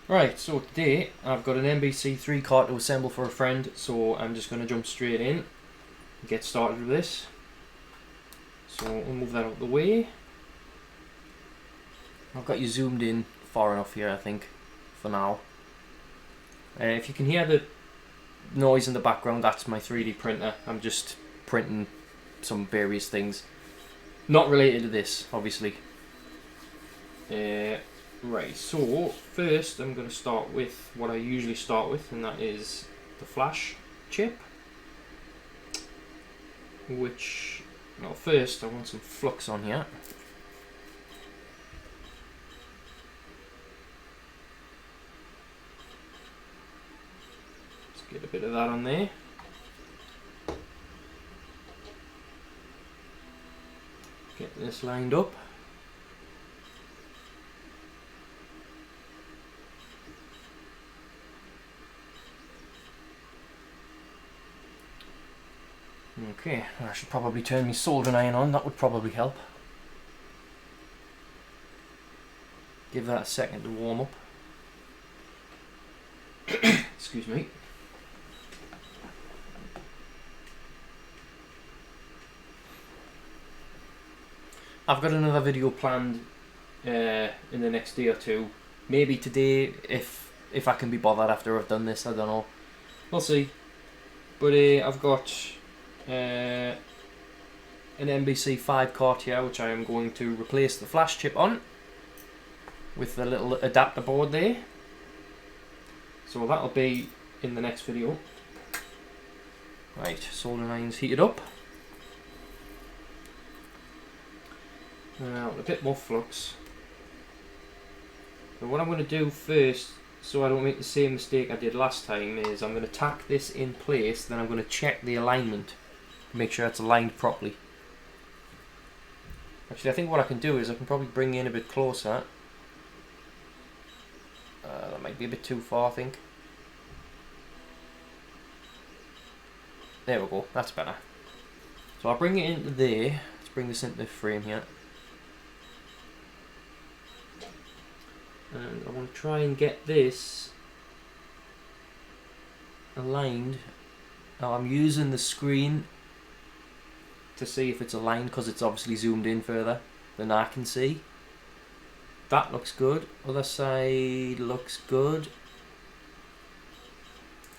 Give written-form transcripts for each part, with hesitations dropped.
Right, so today I've got an MBC3 cart to assemble for a friend, so I'm just going to jump straight in and get started with this. So we'll move that out of the way. I've got you zoomed in far enough here, I think, for now. If you can hear the noise in the background, that's my 3D printer. I'm just printing some various things. Not related to this, obviously. Right, so first I'm going to start with what I usually start with, and that is the Flash Chip. Which, well, first I want some flux on here. Let's get a bit of that on there. Get this lined up. Okay, I should probably turn my soldering iron on, that would probably help. Give that a second to warm up. Excuse me. I've got another video planned in the next day or two. Maybe today, if I can be bothered after I've done this, I don't know. We'll see. But I've got an MBC5 cart here, which I am going to replace the flash chip on with the little adapter board there. So that'll be in the next video. Right, soldering iron's heated up. Now a bit more flux. So what I'm going to do first, so I don't make the same mistake I did last time, is I'm going to tack this in place, then I'm going to check the alignment, make sure it's aligned properly. Actually, I think what I can do is I can probably bring you in a bit closer. That might be a bit too far, I think. There we go, that's better. So I'll bring it into there. Let's bring this into the frame here. And I want to try and get this aligned. Now I'm using the screen to see if it's aligned, because it's obviously zoomed in further than I can see. That looks good. Other side looks good.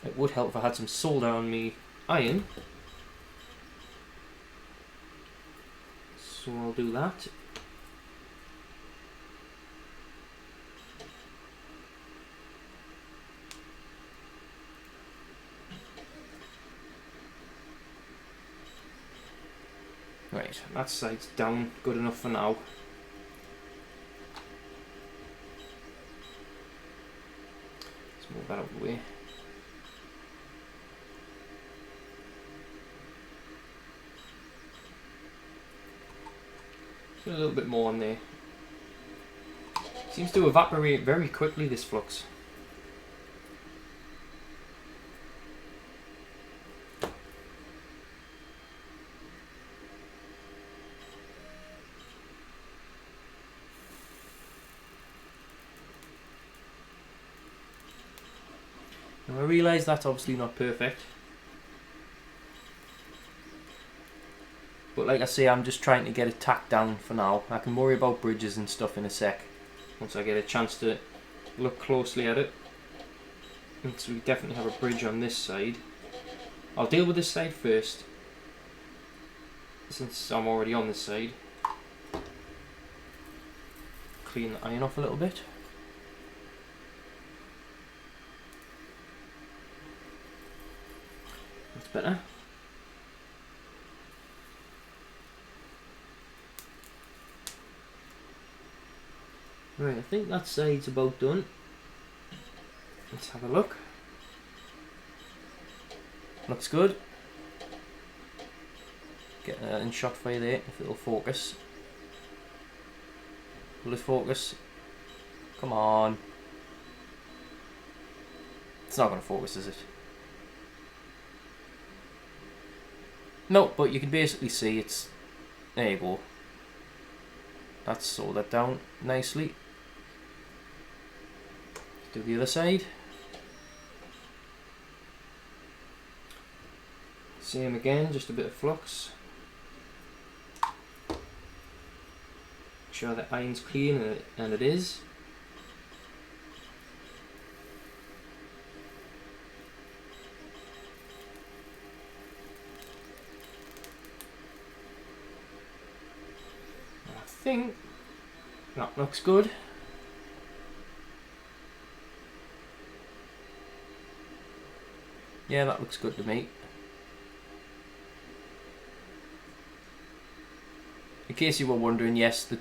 It would help if I had some solder on me iron. So I'll do that. Right, that side's down, good enough for now. Let's move that out of the way. Just a little bit more on there. Seems to evaporate very quickly, this flux. Now I realise that's obviously not perfect, but like I say, I'm just trying to get it tacked down for now. I can worry about bridges and stuff in a sec, once I get a chance to look closely at it. And so we definitely have a bridge on this side. I'll deal with this side first, since I'm already on this side. Clean the iron off a little bit. That's better. Right, I think that side's about done. Let's have a look. Looks good. Get that in shot for you there, if it'll focus. Will it focus? Come on. It's not going to focus, is it? No, but you can basically see it's... There you go. That's soldered down nicely. Do the other side. Same again, just a bit of flux. Make sure the iron's clean, and it is. I think that looks good. Yeah, that looks good to me. In case you were wondering, yes, the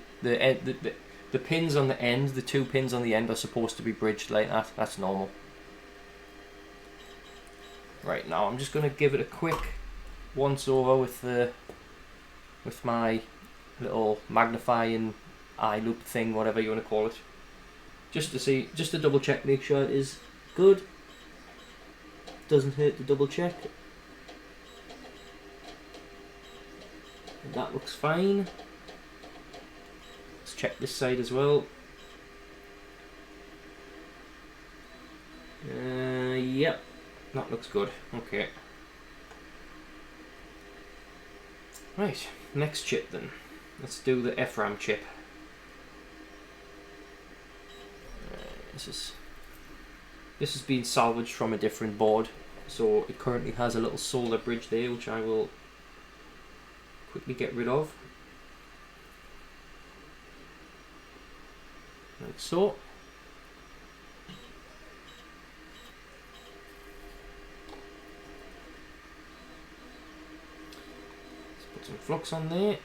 pins on the end, the 2 pins on the end, are supposed to be bridged like that. That's normal. Right, now I'm just going to give it a quick once over with my little magnifying eye loop thing, whatever you want to call it, just to see, just to double check, make sure it is good. Doesn't hurt to double check. And that looks fine. Let's check this side as well. Yep, that looks good. Okay. Right, next chip then. Let's do the Fram chip. This has been salvaged from a different board, so it currently has a little solder bridge there, which I will quickly get rid of, like so. Let's put some flux on there.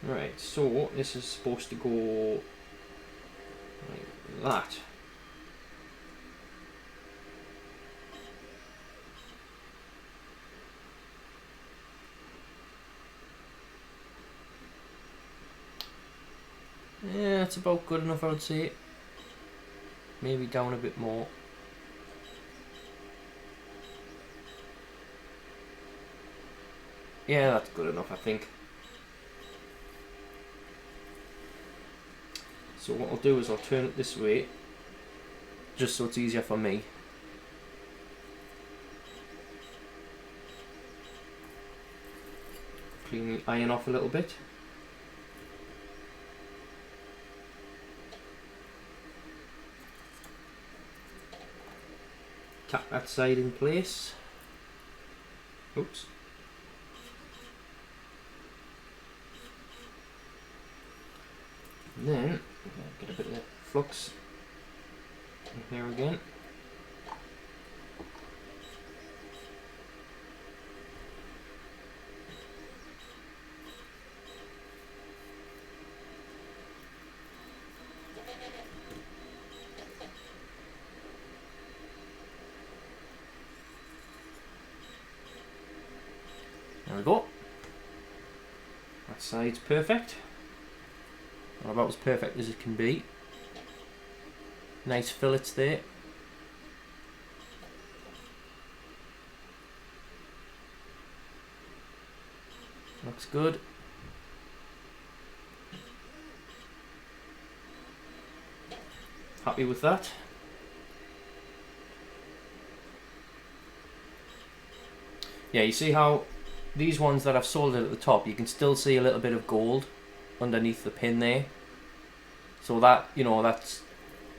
Right, so this is supposed to go like that. Yeah, that's about good enough, I would say. Maybe down a bit more. Yeah, that's good enough, I think. So what I'll do is I'll turn it this way, just so it's easier for me. Clean the iron off a little bit. Tap that side in place. Oops. And then get a bit of flux in here again. There we go. That side's perfect. Well, about as perfect as it can be. Nice fillets there. Looks good. Happy with that. Yeah, you see how these ones that I've soldered at the top, you can still see a little bit of gold underneath the pin there. So that, you know, that's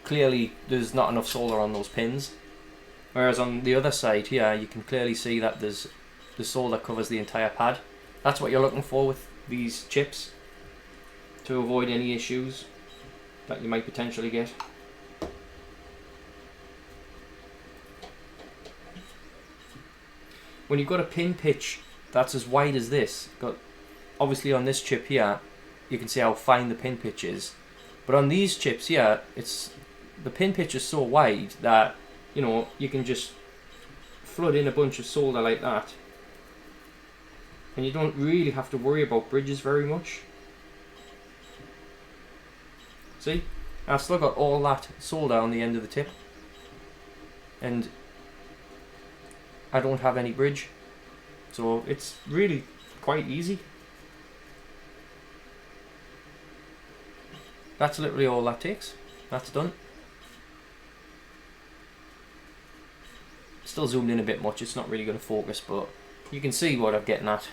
clearly there's not enough solder on those pins. Whereas on the other side here, you can clearly see that there's the solder covers the entire pad. That's what you're looking for with these chips, to avoid any issues that you might potentially get. When you've got a pin pitch that's as wide as this, obviously on this chip here, you can see how fine the pin pitch is. But on these chips here, the pin pitch is so wide that, you know, you can just flood in a bunch of solder like that, and you don't really have to worry about bridges very much. See, I've still got all that solder on the end of the tip, and I don't have any bridge, so it's really quite easy. That's literally all that takes. That's done. Still zoomed in a bit much, it's not really going to focus, but you can see what I'm getting at.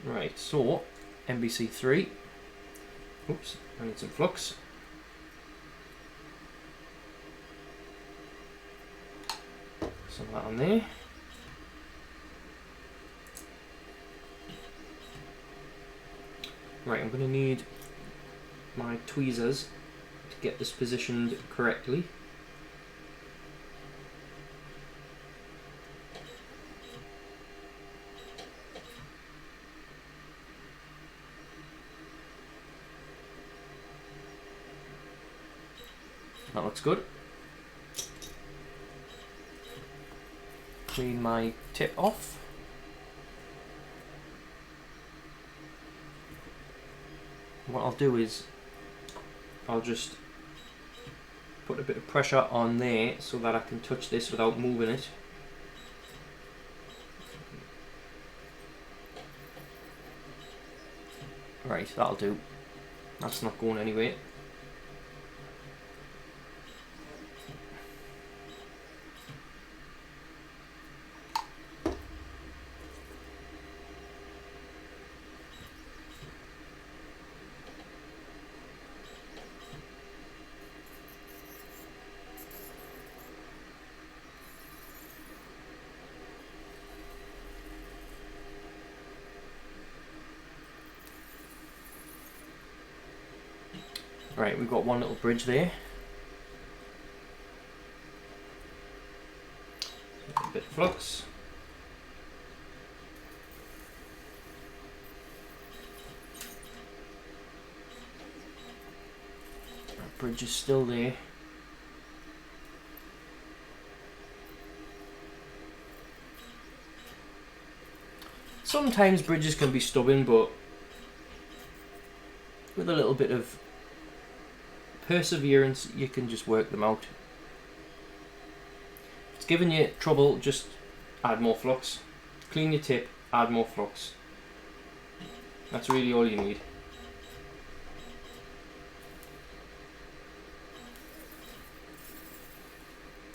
Right, so MBC3. Oops, I need some flux. Some of that on there. Right, I'm going to need my tweezers to get this positioned correctly. That looks good. Clean my tip off. What I'll do is I'll just put a bit of pressure on there so that I can touch this without moving it. Right, that'll do. That's not going anywhere. Right, we've got one little bridge there. A bit of flux. That bridge is still there. Sometimes bridges can be stubborn, but with a little bit of perseverance, you can just work them out. If it's giving you trouble, just add more flux. Clean your tip, add more flux. That's really all you need.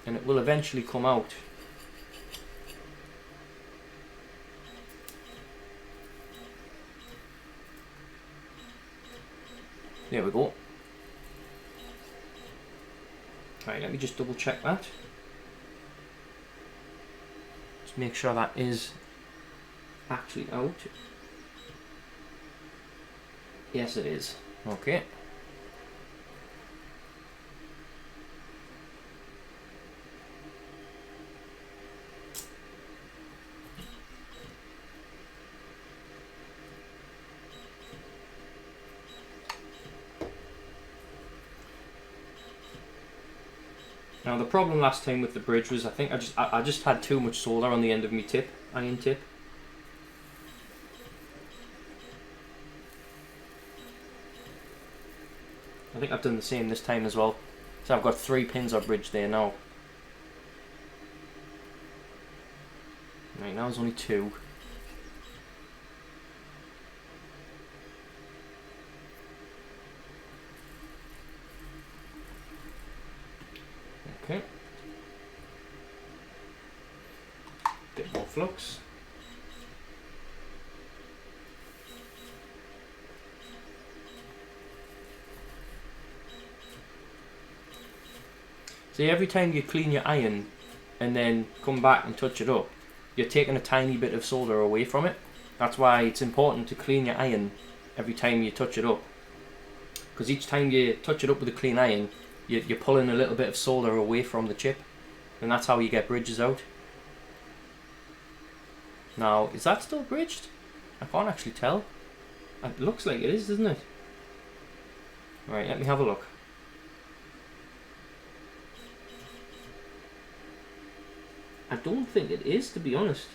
And it will eventually come out. There we go. Right, let me just double check that. Just make sure that is actually out. Yes, it is. Okay. Now the problem last time with the bridge was I think I just had too much solder on the end of my tip, iron tip. I think I've done the same this time as well. So I've got 3 pins of bridge there now. Right, now there's only 2. Okay. Bit more flux. See, every time you clean your iron and then come back and touch it up, you're taking a tiny bit of solder away from it. That's why it's important to clean your iron every time you touch it up. Because each time you touch it up with a clean iron, you're pulling a little bit of solder away from the chip. And that's how you get bridges out. Now, is that still bridged? I can't actually tell. It looks like it is, doesn't it? Right, let me have a look. I don't think it is, to be honest.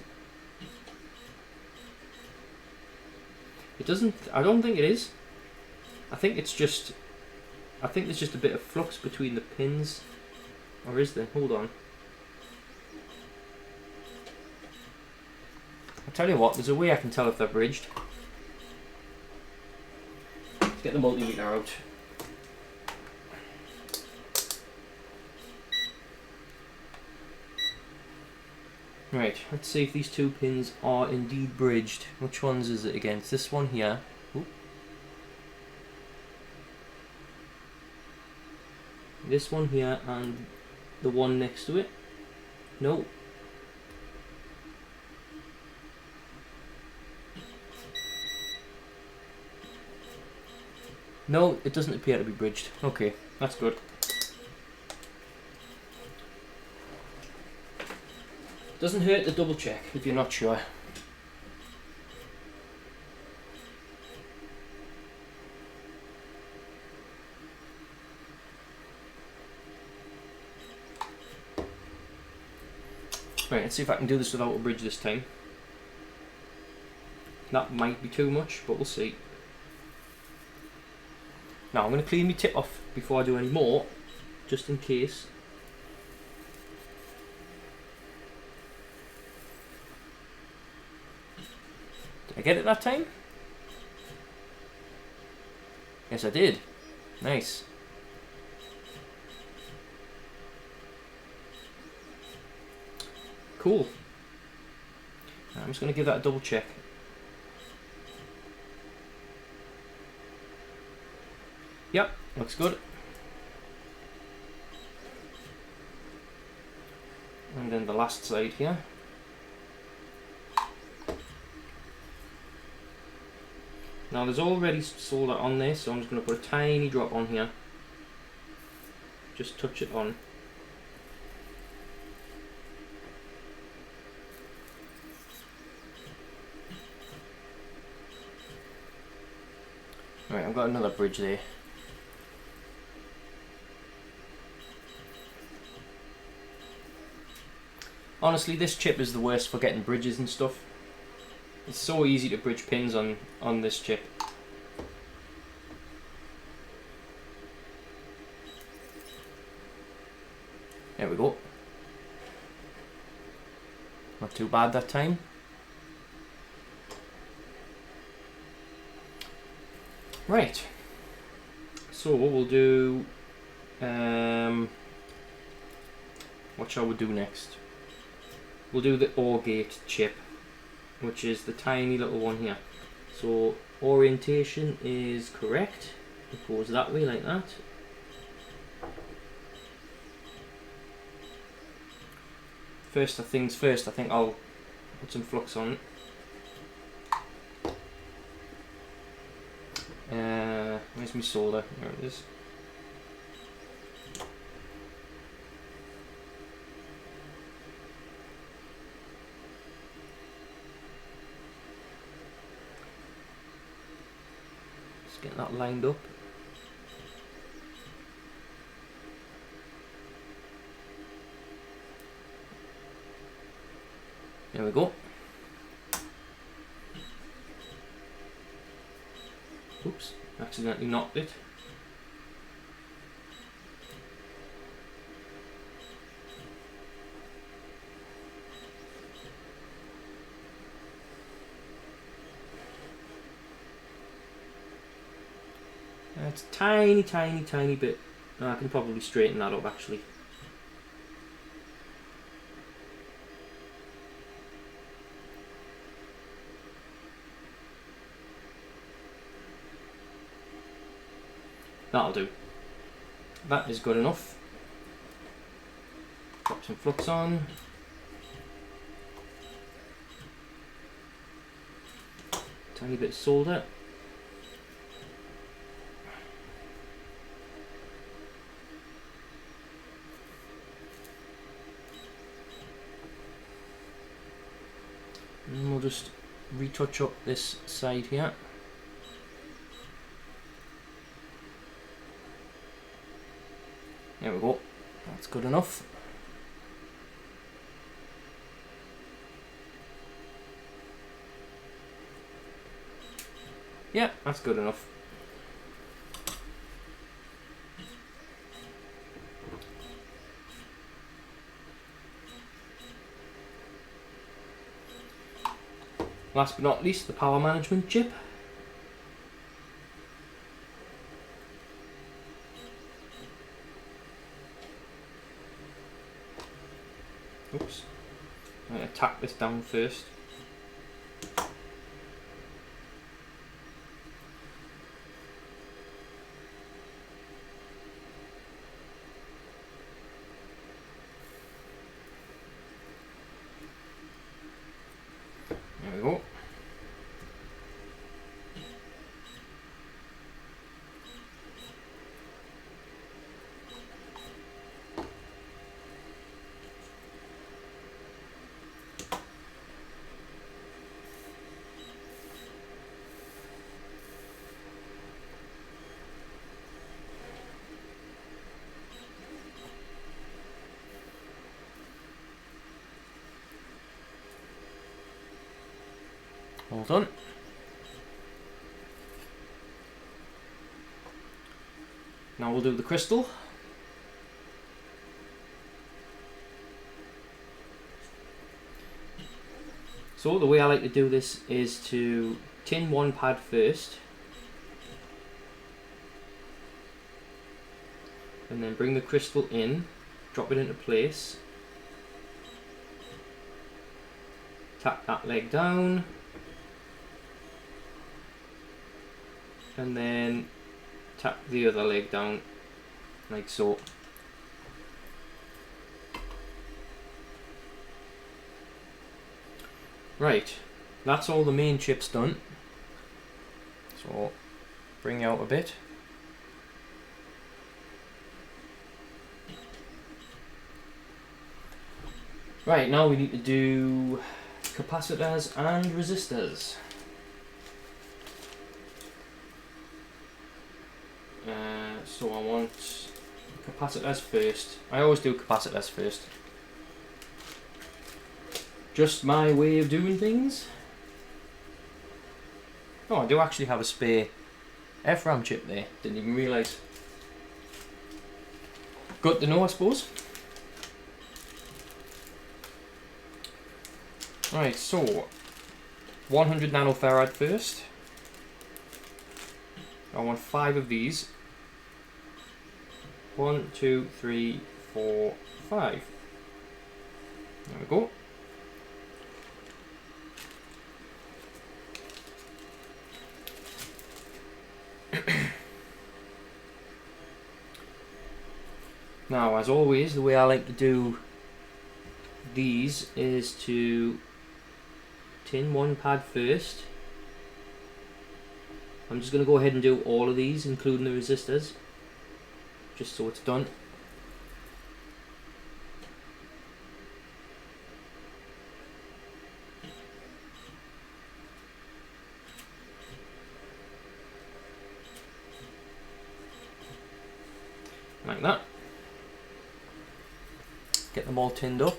It doesn't, I don't think it is. I think it's just, I think there's just a bit of flux between the pins. Or is there? Hold on. I'll tell you what, there's a way I can tell if they're bridged. get the multimeter out. Right, let's see if these two pins are indeed bridged. Which ones is it against? This one here. Ooh. This one here and the one next to it. No. No, it doesn't appear to be bridged. Okay, that's good. Doesn't hurt to double check if you're not sure. Right, let's see if I can do this without a bridge this time. That might be too much, but we'll see. Now I'm going to clean my tip off before I do any more, just in case. Did I get it that time? Yes, I did. Nice. Cool. I'm just going to give that a double check. Yep, looks good. And then the last side here. Now there's already solder on there, so I'm just going to put a tiny drop on here. Just touch it on. Right, I've got another bridge there. Honestly, this chip is the worst for getting bridges and stuff. It's so easy to bridge pins on this chip. There we go. Not too bad that time. Right. So we'll do... what shall we do next? We'll do the OR gate chip, which is the tiny little one here. So orientation is correct. It goes that way like that. First things first, I think I'll put some flux on it. Where's my solder? There it is. Just get that lined up. There we go. Oops, accidentally knocked it. It's a tiny bit. I can probably straighten that up actually. That'll do. That is good enough. Drop some flux on. Tiny bit of solder. And we'll just retouch up this side here. There we go, that's good enough. Yeah, that's good enough. Last but not least, the power management chip. this down first. There we go. All done. Now we'll do the crystal. So the way I like to do this is to tin one pad first, and then bring the crystal in, drop it into place, tap that leg down, and then tap the other leg down like so. Right, that's all the main chips done. So bring out a bit. Right, now we need to do capacitors and resistors. So I want capacitors first. I always do capacitors first. Just my way of doing things. Oh, I do actually have a spare Fram chip there. Didn't even realise. Good to know, I suppose. Right, so 100 nanofarad first. I want 5 of these. 1, 2, 3, 4, 5. There we go. Now, as always, the way I like to do these is to tin one pad first. I'm just going to go ahead and do all of these, including the resistors, just so it's done. Like that. Get them all tinned up.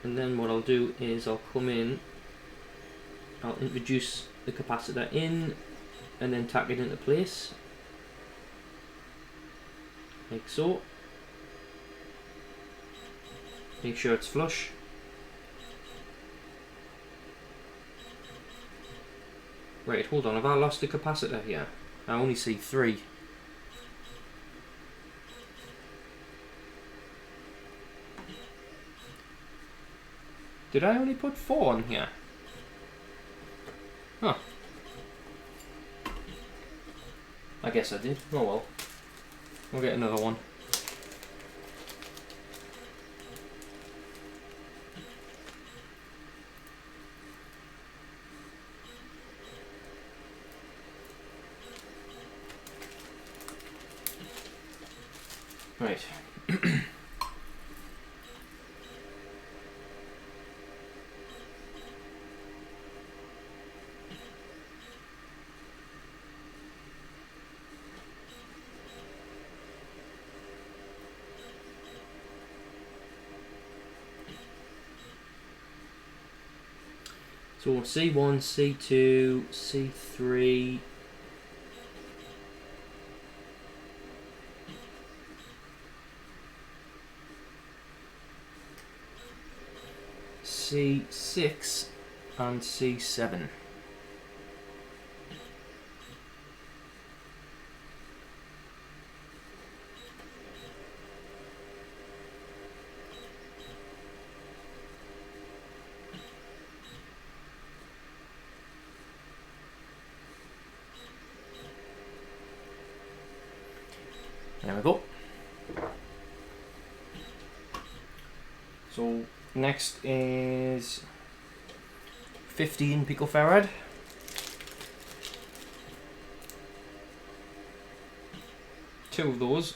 And then what I'll do is I'll come in, I'll introduce the capacitor in, and then tack it into place, like so. Make sure it's flush. Right, hold on, have I lost the capacitor here? I only see 3. Did I only put 4 on here? Huh. I guess I did. Oh well. We'll get another one. Right. So C1, C2, C3, C6 and C7. There we go. So next is 15 picofarad. Two of those.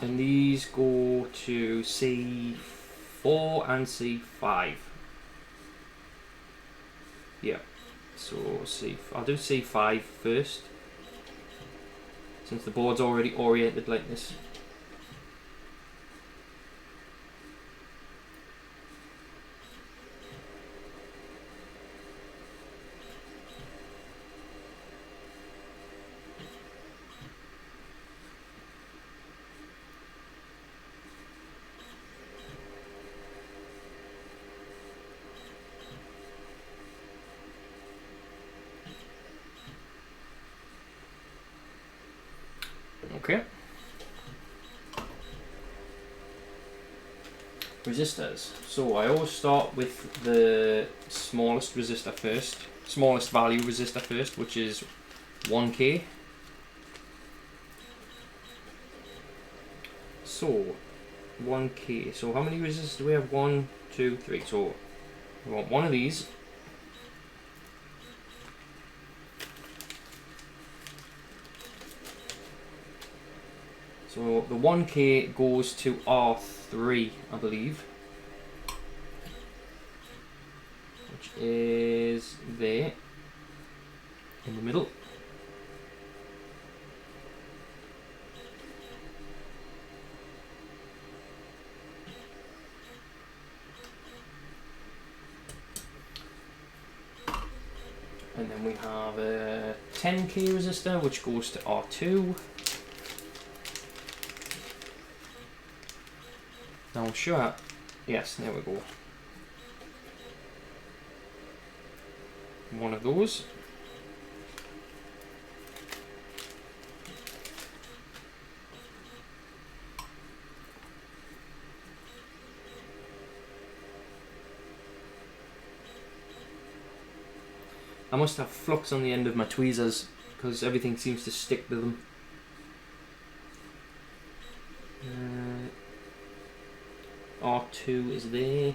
And these go to C4 and C5. Yeah, so I'll do C5 first, since the board's already oriented like this. Okay. Resistors. So I always start with the smallest resistor first, smallest value resistor first, which is 1K. So 1K. So how many resistors do we have? 1, 2, 3. So we want one of these. So the 1K goes to R3, I believe, which is there in the middle. And then we have a 10K resistor, which goes to R2. Now I'm sure, yes, there we go. One of those. I must have flux on the end of my tweezers because everything seems to stick to them. R2 is there.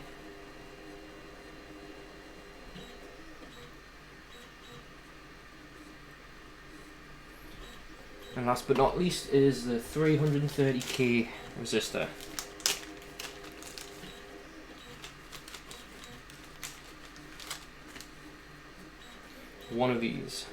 And last but not least is the 330K resistor. One of these.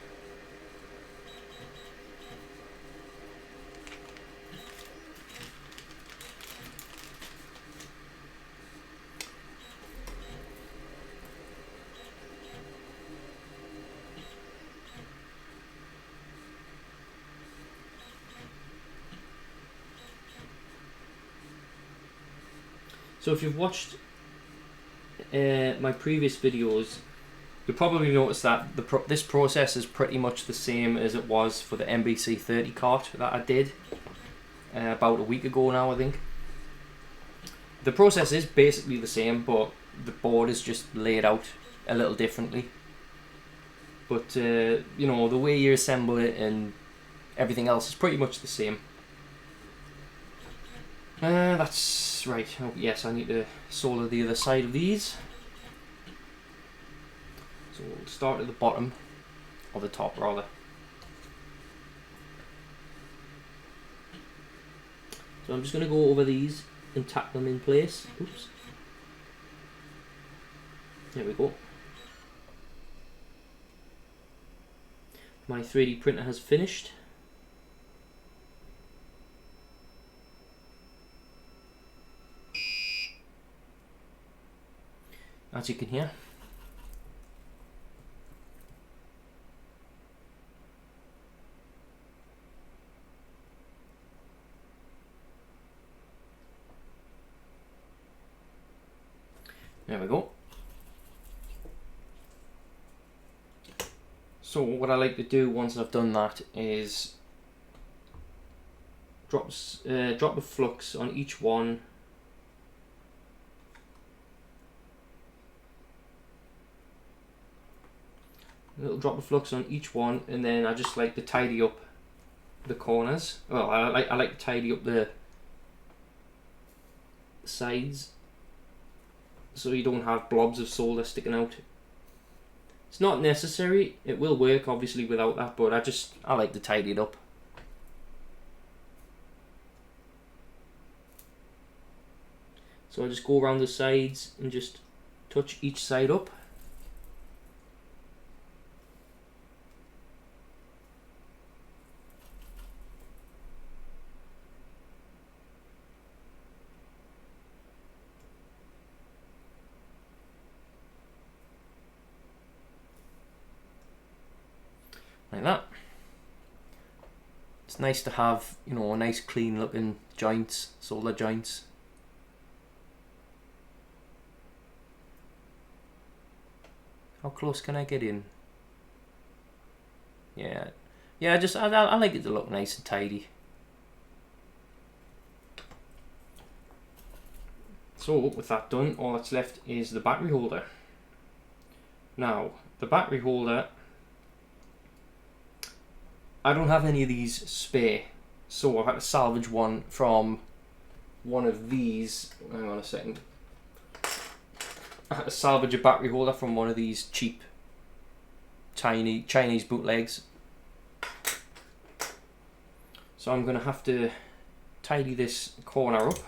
So if you've watched my previous videos, you'll probably notice that this process is pretty much the same as it was for the MBC3 cart that I did about a week ago now, I think. The process is basically the same, but the board is just laid out a little differently. But you know, the way you assemble it and everything else is pretty much the same. That's right. Oh, yes, I need to solder the other side of these. So we'll start at the bottom, or the top rather. So I'm just going to go over these and tack them in place. Oops. There we go. My 3D printer has finished. As you can hear. There we go. So what I like to do once I've done that is drop the flux on each one. a little drop of flux on each one, and then I just like to tidy up the corners. Well, I like to tidy up the sides so you don't have blobs of solder sticking out. It's not necessary, it will work obviously without that, but I like to tidy it up. So I just go around the sides and just touch each side up. Like that. It's nice to have, you know, a nice clean looking joints, solder joints. How close can I get in? Yeah, I like it to look nice and tidy. So with that done, all that's left is the battery holder. Now, the battery holder, I don't have any of these spare, so I've had to salvage one from one of these. Hang on a second. I had to salvage a battery holder from one of these cheap tiny Chinese bootlegs. So I'm going to have to tidy this corner up.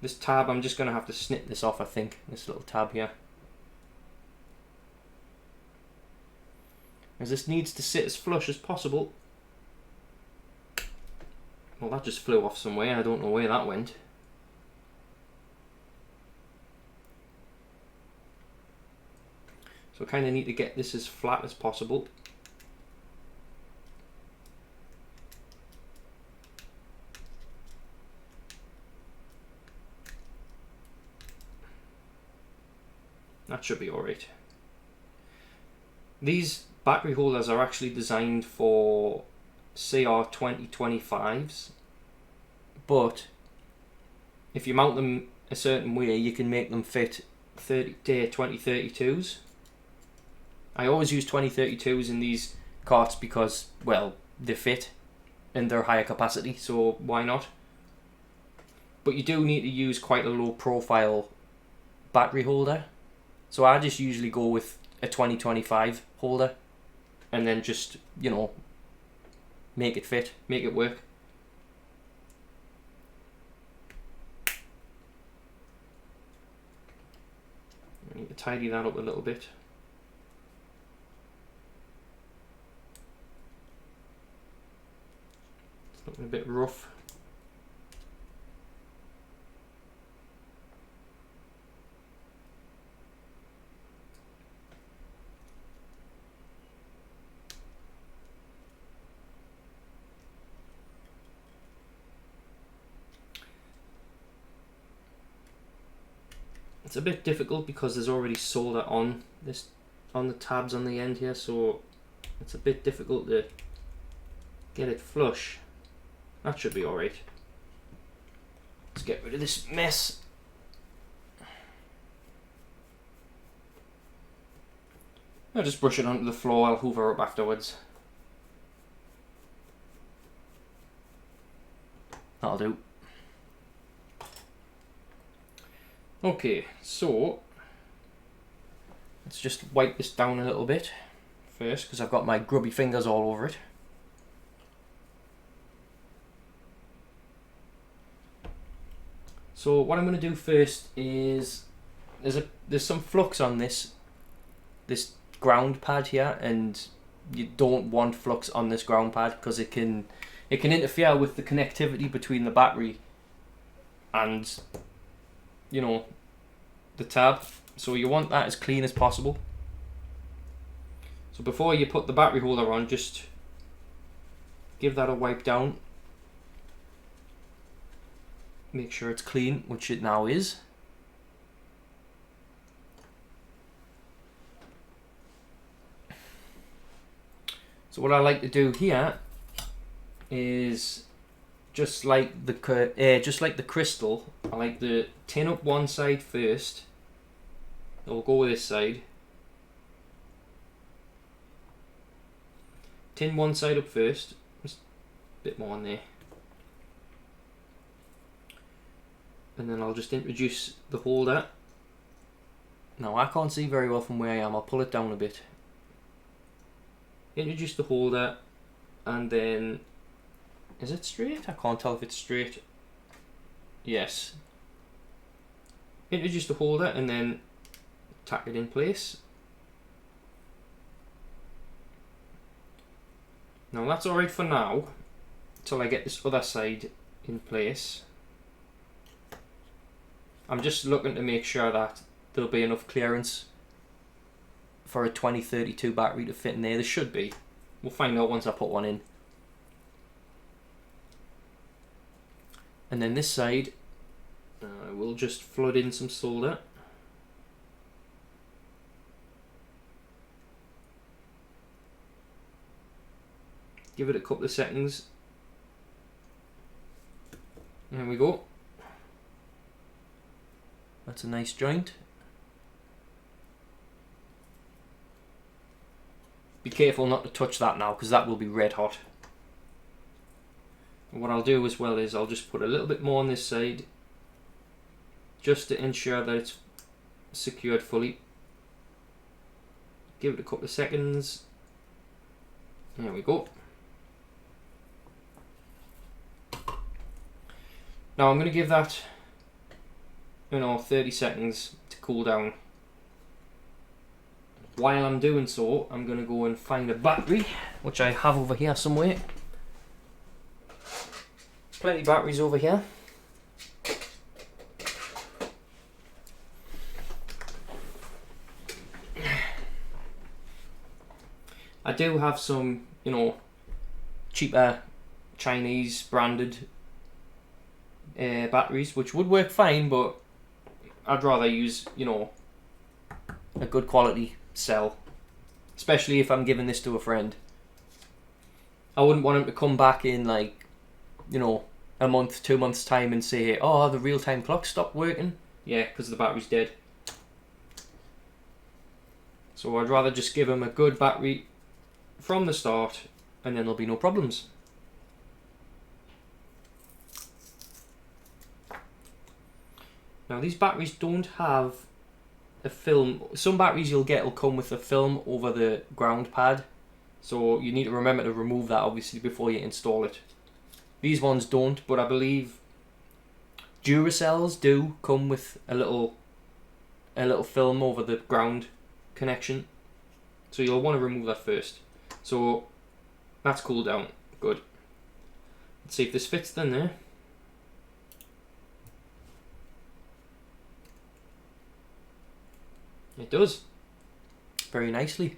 This tab, I'm just going to have to snip this off, I think, this little tab here. As this needs to sit as flush as possible. Well, that just flew off somewhere, I don't know where that went. So I kind of need to get this as flat as possible. That should be alright. These battery holders are actually designed for CR 2025s, but if you mount them a certain way, you can make them fit 2032s. I always use 2032s in these carts because, well, they fit and they're higher capacity, so why not? But you do need to use quite a low profile battery holder, so I just usually go with a 2025 holder and then just, you know, make it fit, make it work. I need to tidy that up a little bit. It's looking a bit rough. It's a bit difficult because there's already solder on this, on the tabs on the end here, so it's a bit difficult to get it flush. That should be alright. Let's get rid of this mess. I'll just brush it onto the floor, I'll hoover up afterwards. That'll do. Okay, so let's just wipe this down a little bit first because I've got my grubby fingers all over it. So what I'm going to do first is there's some flux on this ground pad here, and you don't want flux on this ground pad because it can interfere with the connectivity between the battery and, you know, the tab. So you want that as clean as possible. So before you put the battery holder on, just give that a wipe down. Make sure it's clean, which it now is. So what I like to do here is just like the crystal, I like to tin up one side first. I'll go with this side, tin one side up first, just a bit more on there, and then I'll just introduce the holder. Now I can't see very well from where I am, I'll pull it down a bit. Introduce the holder, and then, is it straight? I can't tell if it's straight. Yes. Introduce the holder and then tack it in place. Now that's alright for now, till I get this other side in place. I'm just looking to make sure that there'll be enough clearance for a 2032 battery to fit in there. There should be. We'll find out once I put one in. And then this side, we'll just flood in some solder. Give it a couple of seconds. There we go. That's a nice joint. Be careful not to touch that now, because that will be red hot. And what I'll do as well is I'll just put a little bit more on this side, just to ensure that it's secured fully. Give it a couple of seconds. There we go. Now I'm going to give that, 30 seconds to cool down. While I'm doing so, I'm going to go and find a battery, which I have over here somewhere. Plenty of batteries over here. I do have some, cheaper Chinese branded batteries, which would work fine, but I'd rather use, a good quality cell, especially if I'm giving this to a friend. I wouldn't want him to come back in like, a month, 2 months time and say, oh, the real-time clock stopped working. Yeah, because the battery's dead. So I'd rather just give him a good battery from the start, and then there'll be no problems. Now these batteries don't have a film. Some batteries you'll get will come with a film over the ground pad, so you need to remember to remove that obviously before you install it. These ones don't, but I believe Duracells do come with a little film over the ground connection, so you'll want to remove that first. So that's cooled down, good. Let's see if this fits then there. It does, very nicely.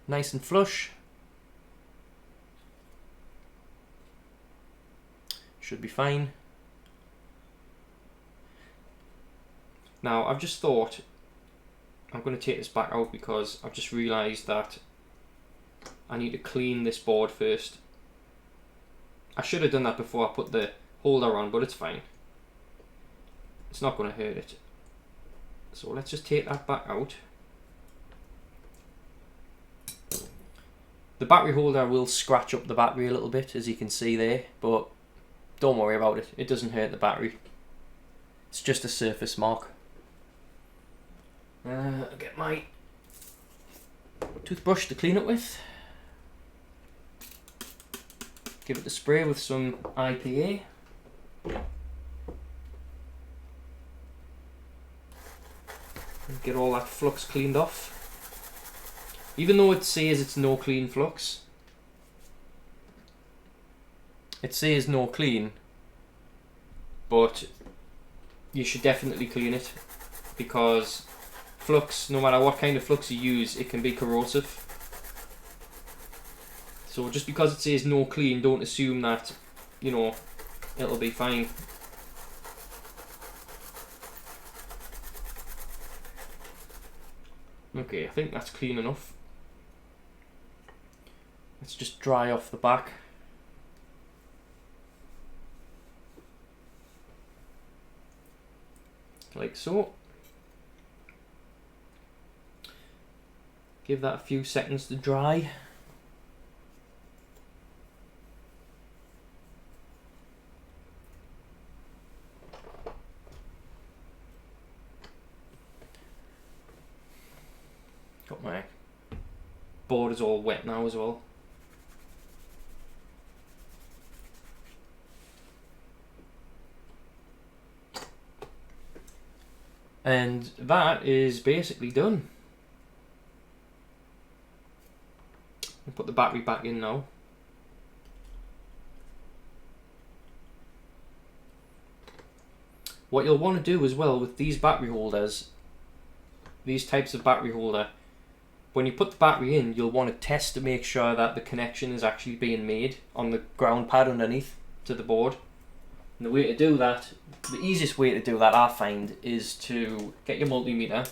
Nice and flush. Should be fine. Now I've just thought I'm going to take this back out because I've just realised that I need to clean this board first. I should have done that before I put the holder on, but it's fine. It's not going to hurt it. So let's just take that back out. The battery holder will scratch up the battery a little bit, as you can see there, but don't worry about it. It doesn't hurt the battery. It's just a surface mark. I'll get my toothbrush to clean it with. Give it a spray with some IPA. And get all that flux cleaned off. Even though it says it's no clean flux, it says no clean, but you should definitely clean it, because flux, no matter what kind of flux you use, it can be corrosive. So just because it says no clean, don't assume that, it'll be fine. Okay, I think that's clean enough. Let's just dry off the back. Like so. Give that a few seconds to dry. board is all wet now as well. And that is basically done. I'll put the battery back in now. What you'll want to do as well with these battery holders, these types of battery holder, when you put the battery in, you'll want to test to make sure that the connection is actually being made on the ground pad underneath to the board. And the way to do that, the easiest way to do that I find, is to get your multimeter.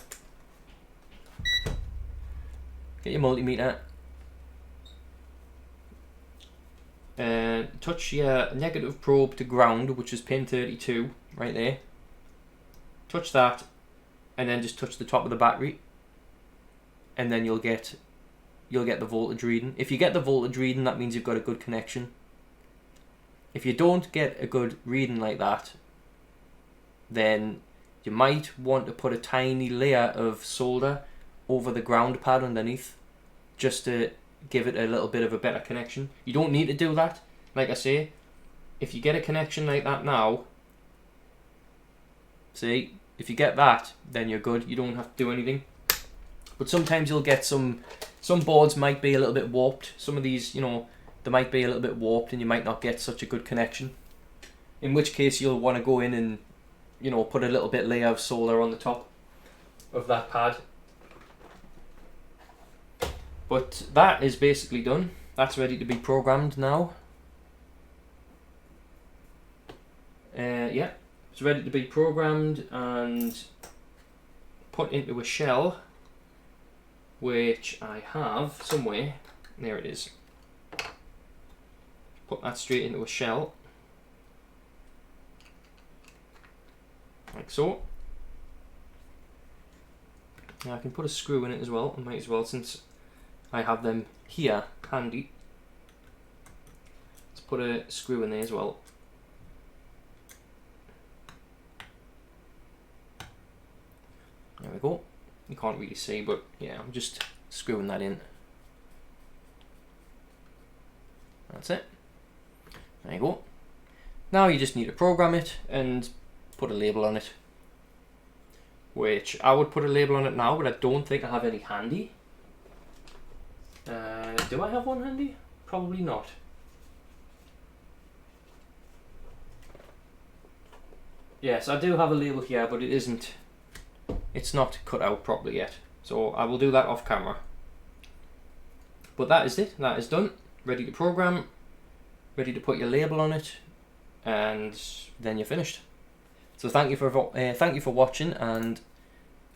And touch your negative probe to ground, which is pin 32 right there. Touch that, and then just touch the top of the battery, and then you'll get the voltage reading. If you get the voltage reading, that means you've got a good connection. If you don't get a good reading like that, then you might want to put a tiny layer of solder over the ground pad underneath, just to give it a little bit of a better connection. You don't need to do that. Like I say, if you get a connection like that now, see, if you get that, then you're good. You don't have to do anything. But sometimes you'll get some boards might be a little bit warped. Some of these, you know, they might be a little bit warped and you might not get such a good connection. In which case you'll want to go in and, you know, put a little bit layer of solder on the top of that pad. But that is basically done. That's ready to be programmed now. Yeah, it's ready to be programmed and put into a shell, which I have somewhere. There it is. Put that straight into a shell, like so. Now I can put a screw in it as well. I might as well, since I have them here handy. Let's put a screw in there as well. There we go. You can't really see, but yeah, I'm just screwing that in. That's it. There you go. Now you just need to program it and put a label on it. Which I would put a label on it now, but I don't think I have any handy. Do I have one handy? Probably not. Yes, I do have a label here, but it's not cut out properly yet. So I will do that off camera. But that is it. That is done. Ready to program. Ready to put your label on it, and then you're finished. So thank you for watching, and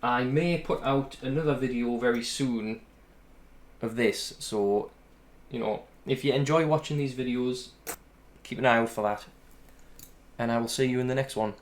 I may put out another video very soon of this. So, you know, if you enjoy watching these videos, keep an eye out for that, and I will see you in the next one.